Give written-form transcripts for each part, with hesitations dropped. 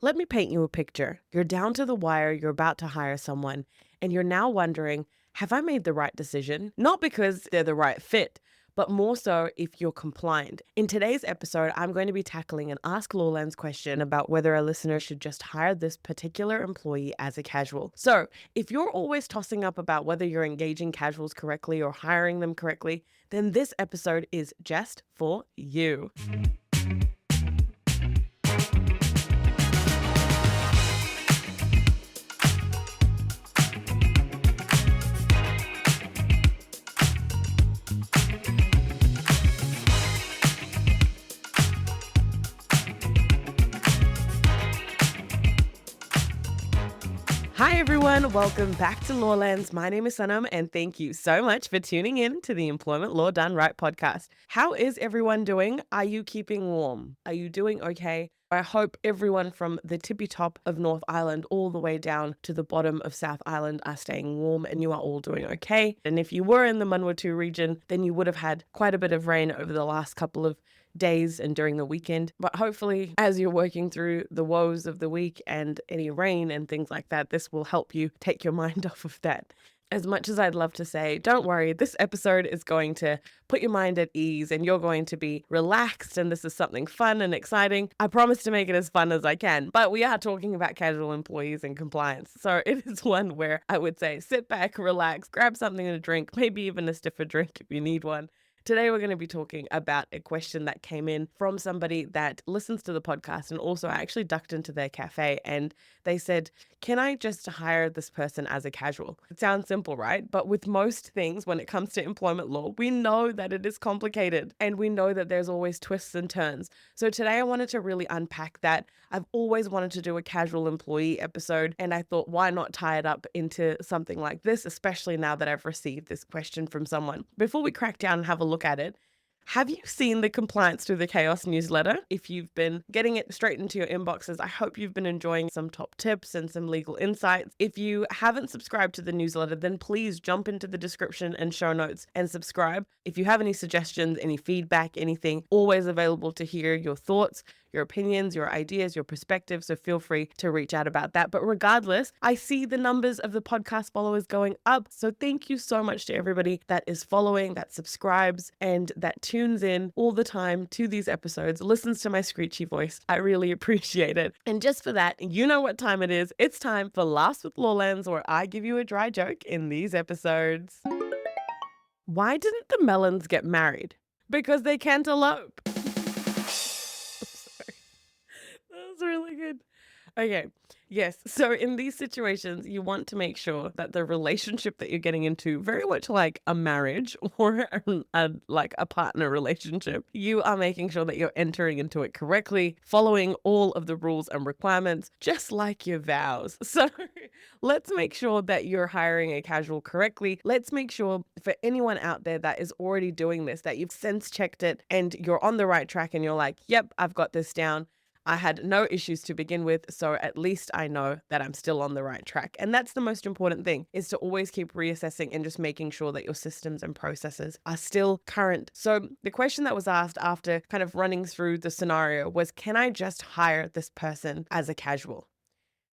Let me paint you a picture. You're down to the wire, you're about to hire someone, and you're now wondering, have I made the right decision? Not because they're the right fit, but more so if you're compliant. In today's episode, I'm going to be tackling an Ask Law Lenz question about whether a listener should just hire this particular employee as a casual. So, if you're always tossing up about whether you're engaging casuals correctly or hiring them correctly, then this episode is just for you. Hi everyone, welcome back to Law Lenz. My name is Sanam and thank you so much for tuning in to the Employment Law Done Right podcast. How is everyone doing? Are you keeping warm? Are you doing okay? I hope everyone from the tippy top of North Island all the way down to the bottom of South Island are staying warm and you are all doing okay. And if you were in the Manawatu region, then you would have had quite a bit of rain over the last couple of days and during the weekend. But hopefully, as you're working through the woes of the week and any rain and things like that, this will help you take your mind off of that. As much as I'd love to say, don't worry, this episode is going to put your mind at ease and you're going to be relaxed and this is something fun and exciting. I promise to make it as fun as I can, but we are talking about casual employees and compliance. So it is one where I would say sit back, relax, grab something to drink, maybe even a stiffer drink if you need one. Today, we're going to be talking about a question that came in from somebody that listens to the podcast, and also I actually ducked into their cafe and they said, can I just hire this person as a casual? It sounds simple, right? But with most things, when it comes to employment law, we know that it is complicated and we know that there's always twists and turns. So today I wanted to really unpack that. I've always wanted to do a casual employee episode, and I thought, why not tie it up into something like this, especially now that I've received this question from someone. Before we crack down and have a look at it, have you seen the Compliance Through the Chaos newsletter? If you've been getting it straight into your inboxes, I hope you've been enjoying some top tips and some legal insights. If you haven't subscribed to the newsletter, then please jump into the description and show notes and subscribe. If you have any suggestions, any feedback, anything, always available to hear your thoughts, your opinions, your ideas, your perspectives. So feel free to reach out about that. But regardless, I see the numbers of the podcast followers going up. So thank you so much to everybody that is following, that subscribes, and that tunes in all the time to these episodes, listens to my screechy voice. I really appreciate it. And just for that, you know what time it is. It's time for Laughs with Law Lenz, where I give you a dry joke in these episodes. Why didn't the melons get married? Because they can't elope. That was really good. Okay. Yes. So in these situations, you want to make sure that the relationship that you're getting into, very much like a marriage or like a partner relationship, you are making sure that you're entering into it correctly, following all of the rules and requirements, just like your vows. So let's make sure that you're hiring a casual correctly. Let's make sure for anyone out there that is already doing this, that you've sense checked it and you're on the right track and you're like, yep, I've got this down. I had no issues to begin with, so at least I know that I'm still on the right track. And that's the most important thing, is to always keep reassessing and just making sure that your systems and processes are still current. So the question that was asked after kind of running through the scenario was, can I just hire this person as a casual?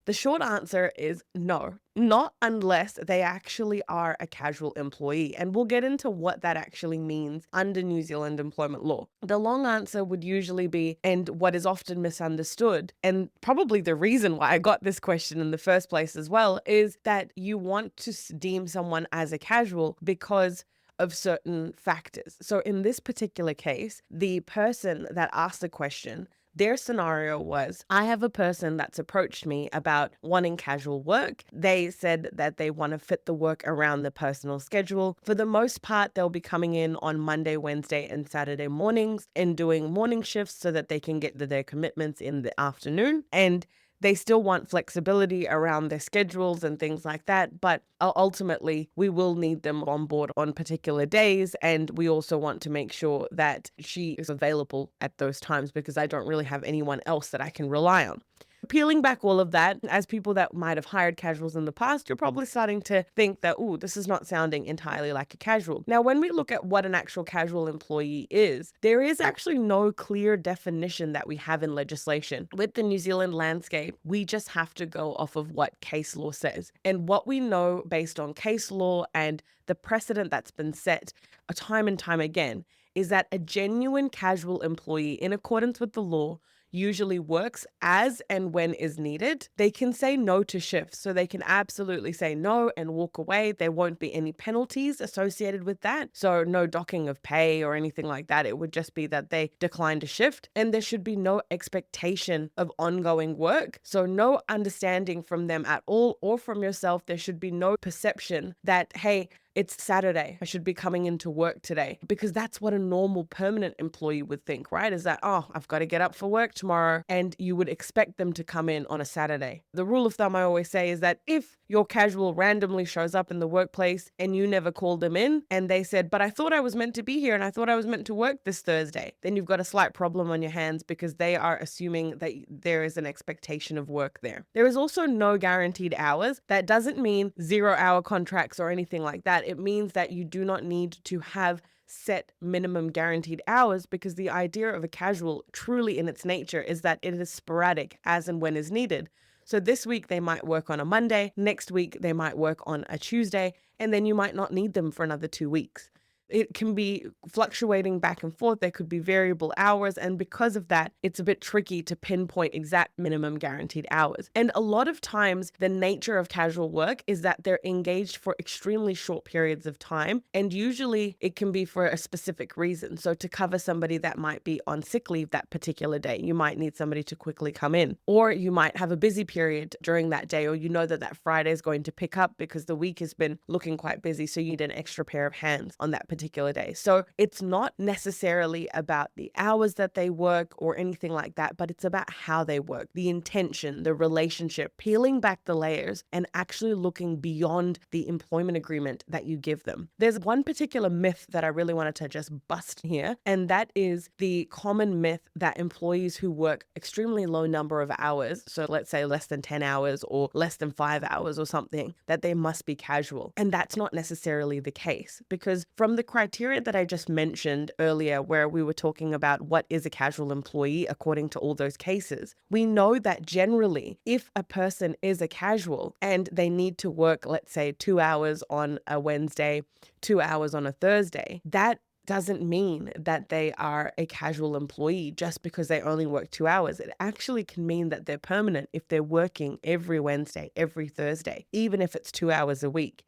The short answer is no, not unless they actually are a casual employee. And we'll get into what that actually means under New Zealand employment law. The long answer would usually be, and what is often misunderstood, and probably the reason why I got this question in the first place as well, is that you want to deem someone as a casual because of certain factors. So in this particular case, the person that asked the question, their scenario was, I have a person that's approached me about wanting casual work. They said that they want to fit the work around the personal schedule. For the most part, they'll be coming in on Monday, Wednesday, and Saturday mornings and doing morning shifts so that they can get to their commitments in the afternoon. And they still want flexibility around their schedules and things like that, but ultimately we will need them on board on particular days, and we also want to make sure that she is available at those times because I don't really have anyone else that I can rely on. Peeling back all of that, as people that might have hired casuals in the past, you're probably starting to think that, oh, this is not sounding entirely like a casual. Now, when we look at what an actual casual employee is, there is actually no clear definition that we have in legislation. With the New Zealand landscape, we just have to go off of what case law says. And what we know based on case law and the precedent that's been set time and time again is that a genuine casual employee, in accordance with the law, usually works as and when is needed. They can say no to shifts, so they can absolutely say no and walk away. There won't be any penalties associated with that. So no docking of pay or anything like that. It would just be that they declined a shift, and there should be no expectation of ongoing work. So no understanding from them at all or from yourself. There should be no perception that, hey, it's Saturday, I should be coming into work today, because that's what a normal permanent employee would think, right? Is that, oh, I've got to get up for work tomorrow, and you would expect them to come in on a Saturday. The rule of thumb I always say is that if your casual randomly shows up in the workplace and you never called them in and they said, but I thought I was meant to be here and I thought I was meant to work this Thursday, then you've got a slight problem on your hands, because they are assuming that there is an expectation of work there. There is also no guaranteed hours. That doesn't mean 0-hour contracts or anything like that. It means that you do not need to have set minimum guaranteed hours, because the idea of a casual truly in its nature is that it is sporadic as and when is needed. So this week they might work on a Monday, next week they might work on a Tuesday, and then you might not need them for another 2 weeks. It can be fluctuating back and forth. There could be variable hours. And because of that, it's a bit tricky to pinpoint exact minimum guaranteed hours. And a lot of times, the nature of casual work is that they're engaged for extremely short periods of time. And usually it can be for a specific reason. So to cover somebody that might be on sick leave that particular day, you might need somebody to quickly come in. Or you might have a busy period during that day, or you know that that Friday is going to pick up because the week has been looking quite busy. So you need an extra pair of hands on that particular day. So it's not necessarily about the hours that they work or anything like that, but it's about how they work, the intention, the relationship, peeling back the layers and actually looking beyond the employment agreement that you give them. There's one particular myth that I really wanted to just bust here, and that is the common myth that employees who work extremely low number of hours, so let's say less than 10 hours or less than 5 hours or something, that they must be casual. And that's not necessarily the case, because from the criteria that I just mentioned earlier, where we were talking about what is a casual employee according to all those cases, we know that generally if a person is a casual and they need to work, let's say 2 hours on a Wednesday, 2 hours on a Thursday, that doesn't mean that they are a casual employee just because they only work 2 hours. It actually can mean that they're permanent if they're working every Wednesday, every Thursday, even if it's 2 hours a week.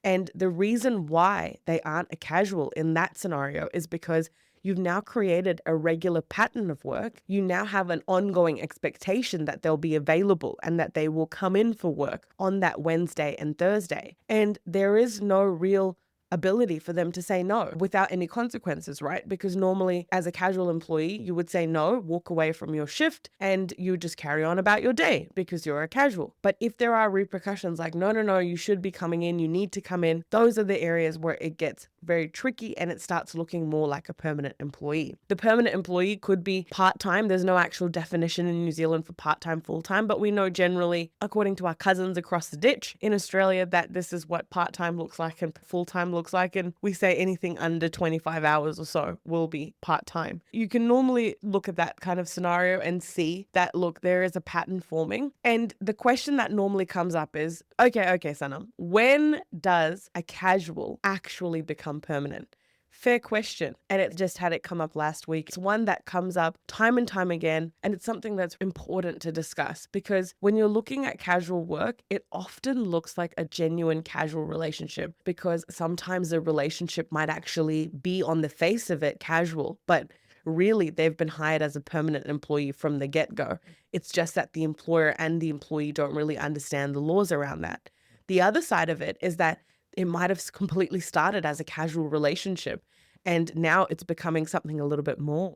And the reason why they aren't a casual in that scenario is because you've now created a regular pattern of work. You now have an ongoing expectation that they'll be available and that they will come in for work on that Wednesday and Thursday. And there is no real ability for them to say no without any consequences, right? Because normally as a casual employee, you would say no, walk away from your shift, and you just carry on about your day because you're a casual. But if there are repercussions like, no, you should be coming in, you need to come in, those are the areas where it gets very tricky and it starts looking more like a permanent employee. The permanent employee could be part-time. There's no actual definition in New Zealand for part-time, full-time, but we know generally, according to our cousins across the ditch in Australia, that this is what part-time looks like and full-time looks like. And we say anything under 25 hours or so will be part-time. You can normally look at that kind of scenario and see that, look, there is a pattern forming. And the question that normally comes up is, okay, Sanam, when does a casual actually become permanent? Fair question. And it just had it come up last week. It's one that comes up time and time again. And it's something that's important to discuss, because when you're looking at casual work, it often looks like a genuine casual relationship, because sometimes the relationship might actually be on the face of it casual, but really they've been hired as a permanent employee from the get-go. It's just that the employer and the employee don't really understand the laws around that. The other side of it is that it might have completely started as a casual relationship, and now it's becoming something a little bit more.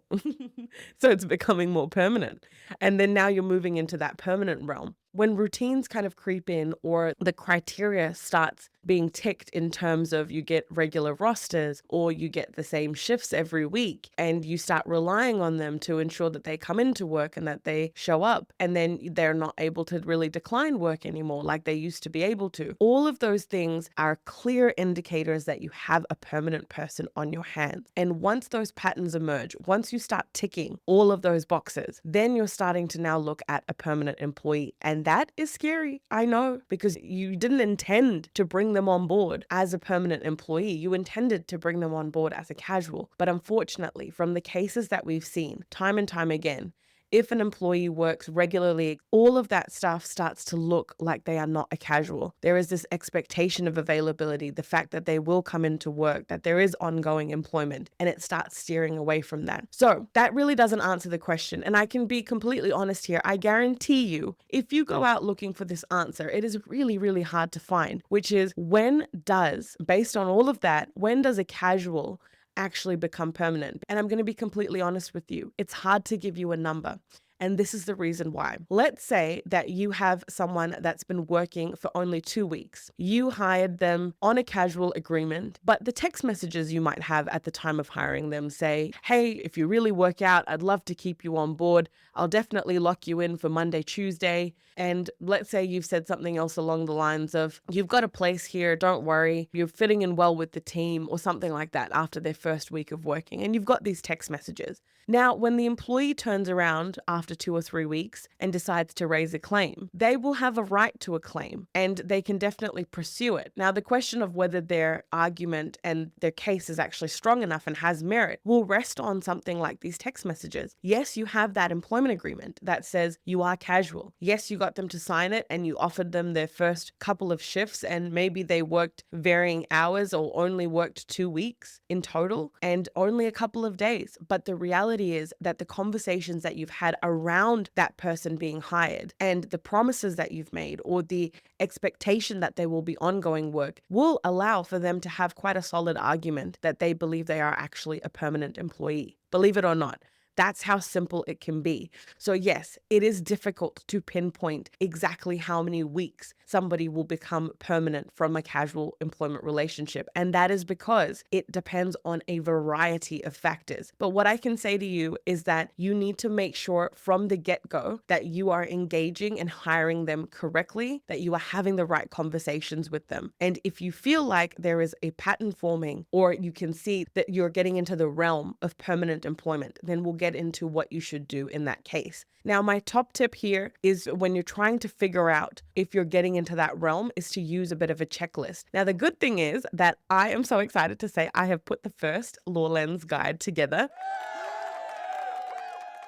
So it's becoming more permanent. And then now you're moving into that permanent realm. When routines kind of creep in or the criteria starts being ticked in terms of you get regular rosters or you get the same shifts every week and you start relying on them to ensure that they come into work and that they show up, and then they're not able to really decline work anymore like they used to be able to. All of those things are clear indicators that you have a permanent person on your hands. And once those patterns emerge, once you start ticking all of those boxes, then you're starting to now look at a permanent employee. And that is scary, I know, because you didn't intend to bring them on board as a permanent employee. You intended to bring them on board as a casual. But unfortunately, from the cases that we've seen time and time again, if an employee works regularly, all of that stuff starts to look like they are not a casual. There is this expectation of availability, the fact that they will come into work, that there is ongoing employment, and it starts steering away from that. So that really doesn't answer the question. And I can be completely honest here. I guarantee you, if you go out looking for this answer, it is really, really hard to find, which is based on all of that, when does a casual actually become permanent? And I'm going to be completely honest with you. It's hard to give you a number. And this is the reason why. Let's say that you have someone that's been working for only 2 weeks. You hired them on a casual agreement, but the text messages you might have at the time of hiring them say, hey, if you really work out, I'd love to keep you on board. I'll definitely lock you in for Monday, Tuesday. And let's say you've said something else along the lines of, you've got a place here, don't worry, you're fitting in well with the team, or something like that after their first week of working. And you've got these text messages. Now, when the employee turns around after 2 or 3 weeks and decides to raise a claim, they will have a right to a claim and they can definitely pursue it. Now, the question of whether their argument and their case is actually strong enough and has merit will rest on something like these text messages. Yes, you have that employment agreement that says you are casual. Yes, you got them to sign it and you offered them their first couple of shifts, and maybe they worked varying hours or only worked 2 weeks in total and only a couple of days. But the reality is that the conversations that you've had around that person being hired and the promises that you've made or the expectation that there will be ongoing work will allow for them to have quite a solid argument that they believe they are actually a permanent employee. Believe it or not. That's how simple it can be. So yes, it is difficult to pinpoint exactly how many weeks somebody will become permanent from a casual employment relationship. And that is because it depends on a variety of factors. But what I can say to you is that you need to make sure from the get-go that you are engaging and hiring them correctly, that you are having the right conversations with them. And if you feel like there is a pattern forming, or you can see that you're getting into the realm of permanent employment, then we'll get into what you should do in that case. Now, my top tip here is when you're trying to figure out if you're getting into that realm is to use a bit of a checklist. Now, the good thing is that I am so excited to say I have put the first Law Lenz guide together.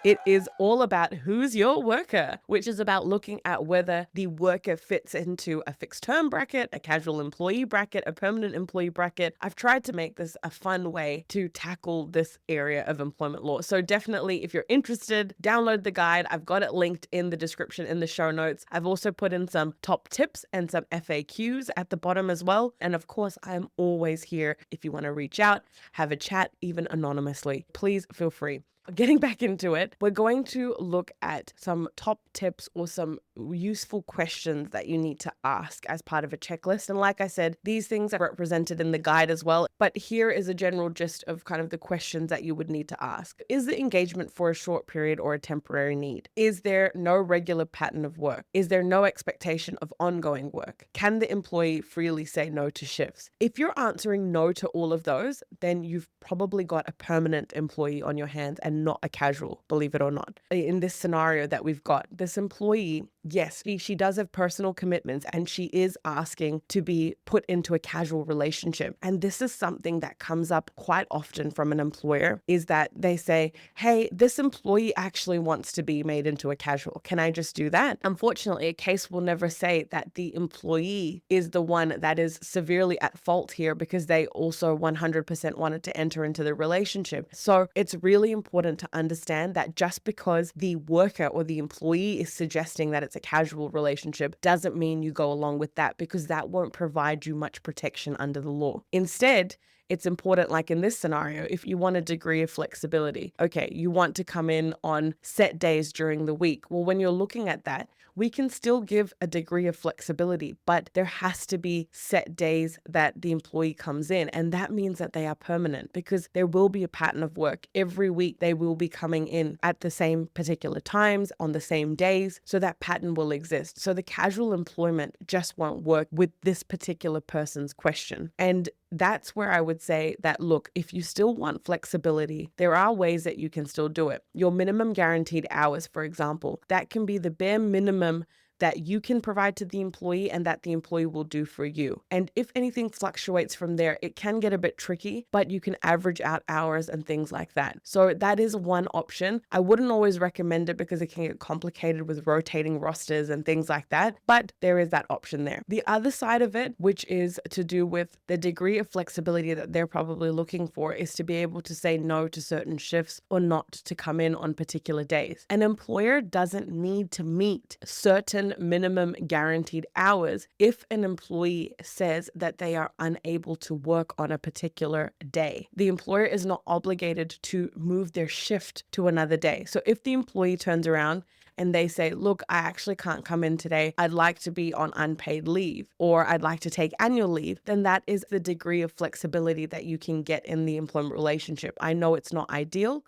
It is all about who's your worker, which is about looking at whether the worker fits into a fixed term bracket, a casual employee bracket, a permanent employee bracket. I've tried to make this a fun way to tackle this area of employment law. So definitely, if you're interested, download the guide. I've got it linked in the description in the show notes. I've also put in some top tips and some FAQs at the bottom as well. And of course, I'm always here if you want to reach out, have a chat, even anonymously. Please feel free. Getting back into it, we're going to look at some top tips or some useful questions that you need to ask as part of a checklist. And like I said, these things are represented in the guide as well. But here is a general gist of kind of the questions that you would need to ask. Is the engagement for a short period or a temporary need? Is there no regular pattern of work? Is there no expectation of ongoing work? Can the employee freely say no to shifts? If you're answering no to all of those, then you've probably got a permanent employee on your hands and not a casual, believe it or not. In this scenario that we've got, this employee, yes, she does have personal commitments and she is asking to be put into a casual relationship. And this is something that comes up quite often from an employer, is that they say, hey, this employee actually wants to be made into a casual. Can I just do that? Unfortunately, a case will never say that the employee is the one that is severely at fault here because they also 100% wanted to enter into the relationship. So it's really important to understand that just because the worker or the employee is suggesting that it's a casual relationship doesn't mean you go along with that, because that won't provide you much protection under the law. Instead, it's important, like in this scenario, if you want a degree of flexibility, okay, you want to come in on set days during the week. Well, when you're looking at that, we can still give a degree of flexibility, but there has to be set days that the employee comes in. And that means that they are permanent because there will be a pattern of work. Every week they will be coming in at the same particular times on the same days. So that pattern will exist. So the casual employment just won't work with this particular person's question. And that's where I would say that, look, if you still want flexibility, there are ways that you can still do it. Your minimum guaranteed hours, for example, that can be the bare minimum that you can provide to the employee and that the employee will do for you. And if anything fluctuates from there, it can get a bit tricky, but you can average out hours and things like that. So that is one option. I wouldn't always recommend it because it can get complicated with rotating rosters and things like that, but there is that option there. The other side of it, which is to do with the degree of flexibility that they're probably looking for, is to be able to say no to certain shifts or not to come in on particular days. An employer doesn't need to meet certain minimum guaranteed hours if an employee says that they are unable to work on a particular day. The employer is not obligated to move their shift to another day. So if the employee turns around and they say, look, I actually can't come in today, I'd like to be on unpaid leave, or I'd like to take annual leave, then that is the degree of flexibility that you can get in the employment relationship. I know it's not ideal.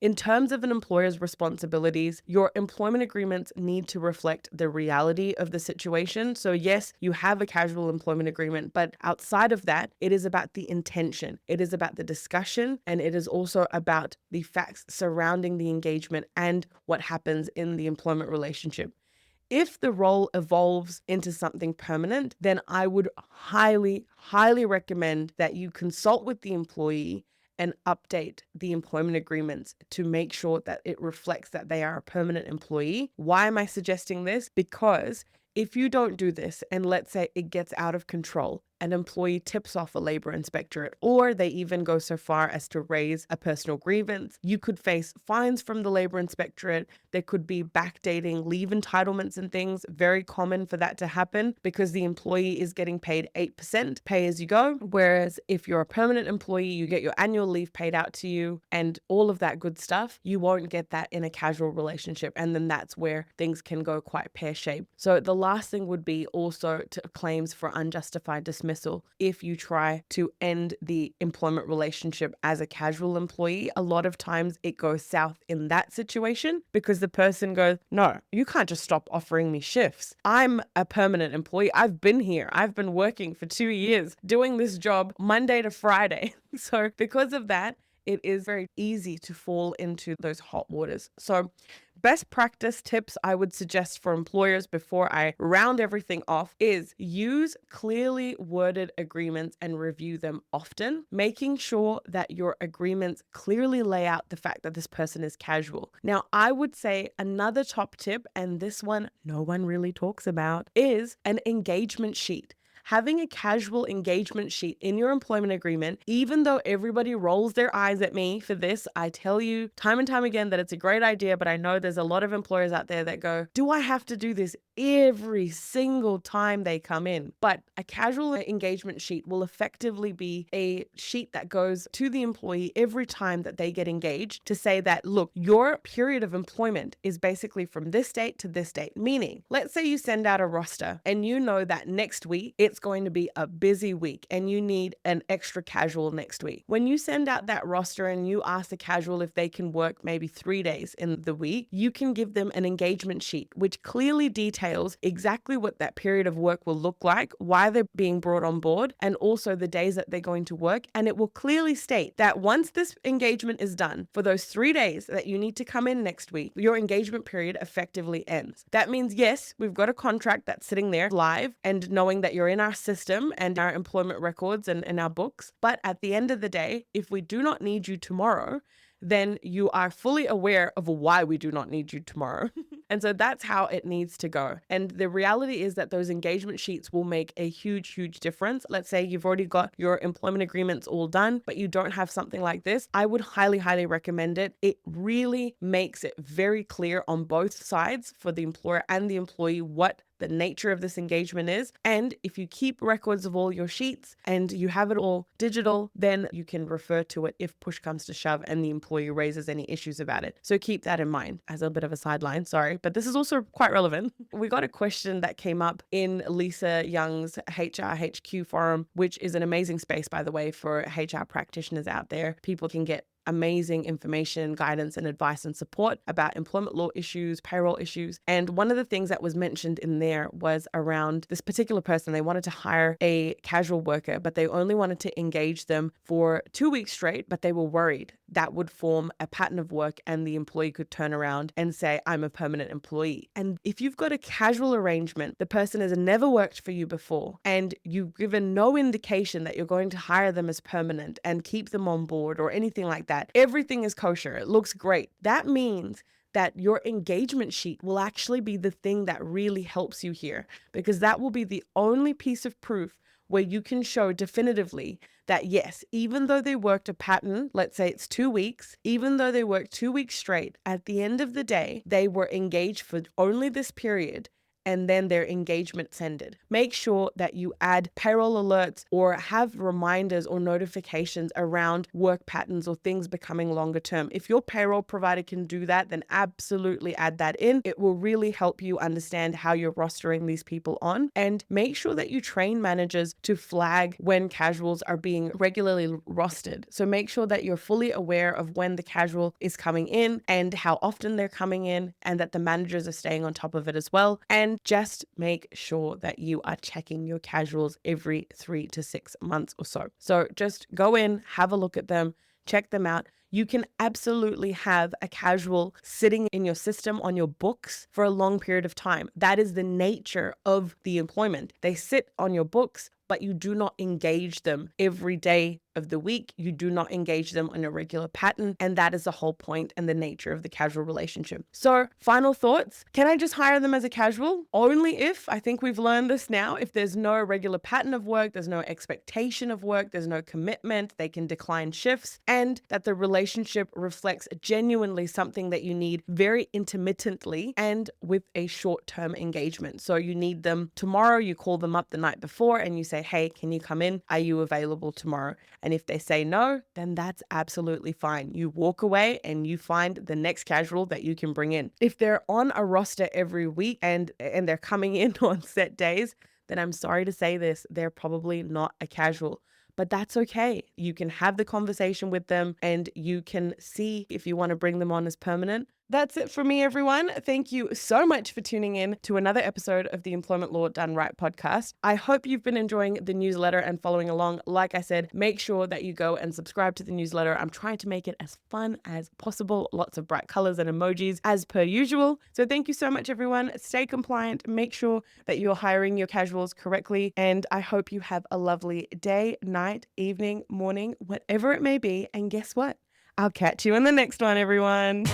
In terms of an employer's responsibilities, your employment agreements need to reflect the reality of the situation. So yes, you have a casual employment agreement, but outside of that, it is about the intention. It is about the discussion, and it is also about the facts surrounding the engagement and what happens in the employment relationship. If the role evolves into something permanent, then I would highly, highly recommend that you consult with the employee and update the employment agreements to make sure that it reflects that they are a permanent employee. Why am I suggesting this? Because if you don't do this, and let's say it gets out of control, an employee tips off a labor inspectorate, or they even go so far as to raise a personal grievance, you could face fines from the labor inspectorate. There could be backdating leave entitlements and things, very common for that to happen because the employee is getting paid 8% pay as you go. Whereas if you're a permanent employee, you get your annual leave paid out to you and all of that good stuff. You won't get that in a casual relationship. And then that's where things can go quite pear-shaped. So the last thing would be also to claims for unjustified dismissal. If you try to end the employment relationship as a casual employee, a lot of times it goes south in that situation because the person goes, no, you can't just stop offering me shifts. I'm a permanent employee. I've been here. I've been working for 2 years doing this job Monday to Friday. So because of that, it is very easy to fall into those hot waters. So best practice tips I would suggest for employers before I round everything off is use clearly worded agreements and review them often, making sure that your agreements clearly lay out the fact that this person is casual. Now, I would say another top tip, and this one no one really talks about, is an engagement sheet. Having a casual engagement sheet in your employment agreement, even though everybody rolls their eyes at me for this, I tell you time and time again that it's a great idea, but I know there's a lot of employers out there that go, do I have to do this every single time they come in? But a casual engagement sheet will effectively be a sheet that goes to the employee every time that they get engaged to say that, look, your period of employment is basically from this date to this date. Meaning, let's say you send out a roster and you know that next week it's going to be a busy week and you need an extra casual next week. When you send out that roster and you ask the casual if they can work maybe 3 days in the week, you can give them an engagement sheet which clearly details exactly what that period of work will look like, why they're being brought on board, and also the days that they're going to work. And it will clearly state that once this engagement is done, for those 3 days that you need to come in next week, your engagement period effectively ends. That means, yes, we've got a contract that's sitting there live and knowing that you're in our system and our employment records and in our books. But at the end of the day, if we do not need you tomorrow, then you are fully aware of why we do not need you tomorrow. And so that's how it needs to go. And the reality is that those engagement sheets will make a huge, huge difference. Let's say you've already got your employment agreements all done, but you don't have something like this. I would highly, highly recommend it. It really makes it very clear on both sides for the employer and the employee what the nature of this engagement is. And if you keep records of all your sheets and you have it all digital, then you can refer to it if push comes to shove and the employee raises any issues about it. So keep that in mind. As a bit of a sideline, sorry, but this is also quite relevant. We got a question that came up in Lisa Young's HR HQ forum, which is an amazing space, by the way, for HR practitioners out there. People can get amazing information, guidance, and advice and support about employment law issues, payroll issues. And one of the things that was mentioned in there was around this particular person. They wanted to hire a casual worker, but they only wanted to engage them for 2 weeks straight, but they were worried that would form a pattern of work and the employee could turn around and say, I'm a permanent employee. And if you've got a casual arrangement, the person has never worked for you before, and you've given no indication that you're going to hire them as permanent and keep them on board or anything like that, everything is kosher. It looks great. That means that your engagement sheet will actually be the thing that really helps you here, because that will be the only piece of proof where you can show definitively that yes, even though they worked a pattern, let's say it's 2 weeks, even though they worked 2 weeks straight, at the end of the day, they were engaged for only this period, and then their engagement's ended. Make sure that you add payroll alerts or have reminders or notifications around work patterns or things becoming longer term. If your payroll provider can do that, then absolutely add that in. It will really help you understand how you're rostering these people on, and make sure that you train managers to flag when casuals are being regularly rostered. So make sure that you're fully aware of when the casual is coming in and how often they're coming in, and that the managers are staying on top of it as well. And just make sure that you are checking your casuals every 3 to 6 months or so. So just go in, have a look at them, check them out. You can absolutely have a casual sitting in your system on your books for a long period of time. That is the nature of the employment. They sit on your books, but you do not engage them every day of the week. You do not engage them on a regular pattern. And that is the whole point and the nature of the casual relationship. So final thoughts. Can I just hire them as a casual? Only if, I think we've learned this now, if there's no regular pattern of work, there's no expectation of work, there's no commitment, they can decline shifts, and that the relationship reflects genuinely something that you need very intermittently and with a short-term engagement. So you need them tomorrow, you call them up the night before and you say, hey, can you come in? Are you available tomorrow? And if they say no, then that's absolutely fine. You walk away and you find the next casual that you can bring in. If they're on a roster every week and they're coming in on set days, then I'm sorry to say this, they're probably not a casual. But that's okay. You can have the conversation with them and you can see if you want to bring them on as permanent. That's it for me, everyone. Thank you so much for tuning in to another episode of the Employment Law Done Right podcast. I hope you've been enjoying the newsletter and following along. Like I said, make sure that you go and subscribe to the newsletter. I'm trying to make it as fun as possible. Lots of bright colors and emojis as per usual. So thank you so much, everyone. Stay compliant. Make sure that you're hiring your casuals correctly. And I hope you have a lovely day, night, evening, morning, whatever it may be. And guess what? I'll catch you in the next one, everyone.